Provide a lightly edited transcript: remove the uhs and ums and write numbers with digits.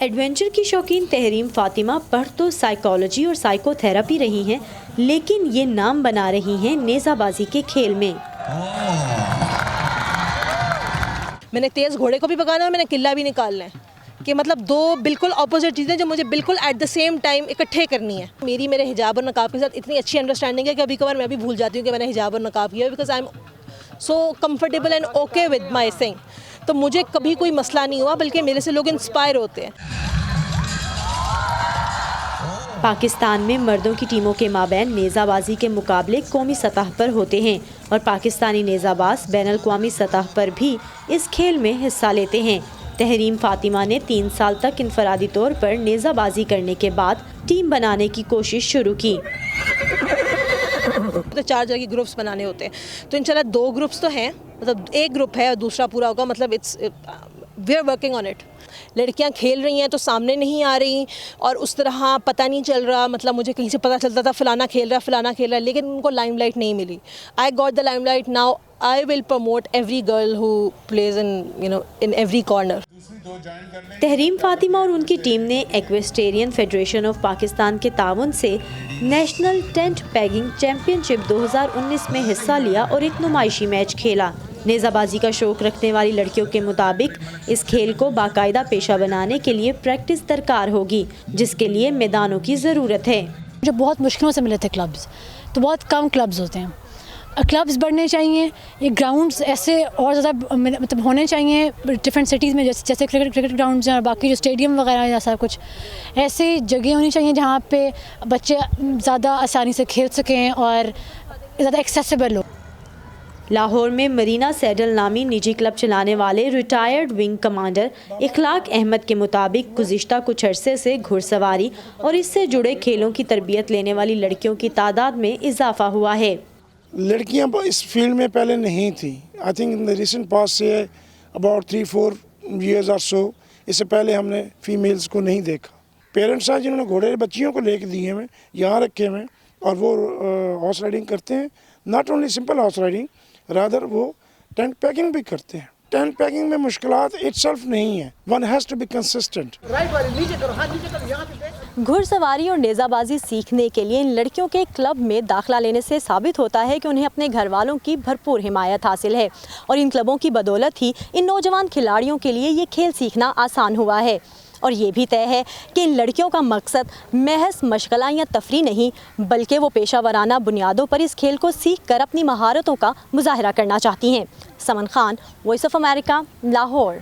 Adventure की शौकीन तहरीम फातिमा पढ़ तो साइकोलॉजी और साइकोथेरेपी रही हैं, लेकिन ये नाम बना रही हैं नेज़ाबाजी के खेल में। मैंने तेज़ घोड़े को भी भगाना है, मैंने किला भी निकालना है कि मतलब दो बिल्कुल ऑपोजिट चीज़ें जो मुझे बिल्कुल एट द सेम टाइम इकट्ठे करनी है। मेरे हिजाब और नकाब के साथ इतनी अच्छी अंडरस्टैंडिंग है कि कभी कभार मैं भी भूल जाती हूँ कि मैंने हिजाब और नकाब किया, because I am so comfortable and okay with my thing. तो मुझे कभी कोई मसला नहीं हुआ, बल्कि मेरे से लोग इंस्पायर होते हैं। पाकिस्तान में मर्दों की टीमों के माबैन नेज़ाबाजी के मुकाबले कौमी सतह पर होते हैं और पाकिस्तानी नेज़ाबाज बैनुल-अक़वामी सतह पर भी इस खेल में हिस्सा लेते हैं। तहरीम फातिमा ने 3 साल तक इनफरादी तौर पर नेज़ाबाजी करने के बाद टीम बनाने की कोशिश शुरू की। तो 4 जगह ग्रुप्स बनाने होते हैं, तो इंशाल्लाह 2 ग्रुप्स तो हैं, मतलब एक ग्रुप है और दूसरा पूरा होगा, मतलब we are working on it. लड़कियां खेल रही हैं तो सामने नहीं आ रही और उस तरह पता नहीं चल रहा, मतलब मुझे कहीं से पता चलता था फलाना खेल रहा है, लेकिन उनको लाइमलाइट नहीं मिली। I got the limelight, now I will promote every girl who plays in every corner. Tahreem Fatima और उनकी टीम ने इक्वेस्टेरियन फेडरेशन ऑफ पाकिस्तान के ताउन से नेशनल टेंट पैगिंग चैंपियनशिप 2019 में हिस्सा लिया और एक नुमाइशी मैच खेला। नेज़ाबाजी का शौक रखने वाली लड़कियों के मुताबिक इस खेल को बाकायदा पेशा बनाने के लिए प्रैक्टिस दरकार होगी, जिसके लिए मैदानों की ज़रूरत है। मुझे बहुत मुश्किलों से मिले थे क्लब्स, तो बहुत कम क्लब्स होते हैं। क्लब्स बढ़ने चाहिए, ये ग्राउंड्स ऐसे और ज़्यादा मतलब होने चाहिए डिफरेंट सिटीज़ में, जैसे क्रिकेट ग्राउंड्स हैं और बाकी जो स्टेडियम वगैरह हैं, ऐसा कुछ ऐसी जगह होनी चाहिए जहाँ पे बच्चे ज़्यादा आसानी से खेल सकें और ज़्यादा एक्सेसिबल हो। लाहौर में मरीना सैडल नामी निजी क्लब चलाने वाले रिटायर्ड विंग कमांडर इखलाक अहमद के मुताबिक गुज़िश्ता कुछ अरसे से घुड़सवारी और इससे जुड़े खेलों की तरबियत लेने वाली लड़कियों की तादाद में इजाफा हुआ है। लड़कियां इस फील्ड में पहले नहीं थी। I think in the recent pass say about 3-4 years और सो, इससे पहले हमने फीमेल्स को नहीं देखा। पेरेंट्स हैं जिन्होंने घोड़े बच्चियों को लेके दिए हुए, यहाँ रखे हुए और वो हॉर्स राइडिंग करते हैं। Not only simple horse riding, rather वो टेंट पैकिंग भी करते हैं। टेंट पैकिंग में मुश्किलात इटसेल्फ नहीं है, one has to be consistent. घुड़सवारी और नेज़ाबाजी सीखने के लिए इन लड़कियों के क्लब में दाखिला लेने से साबित होता है कि उन्हें अपने घर वालों की भरपूर हिमायत हासिल है और इन क्लबों की बदौलत ही इन नौजवान खिलाड़ियों के लिए ये खेल सीखना आसान हुआ है। और ये भी तय है कि इन लड़कियों का मकसद महज मशगला या तफरी नहीं, बल्कि वो पेशा वराना बुनियादों पर इस खेल को सीख कर अपनी महारतों का मुजाहरा करना चाहती हैं। Saman Khan, voice of America, Lahore.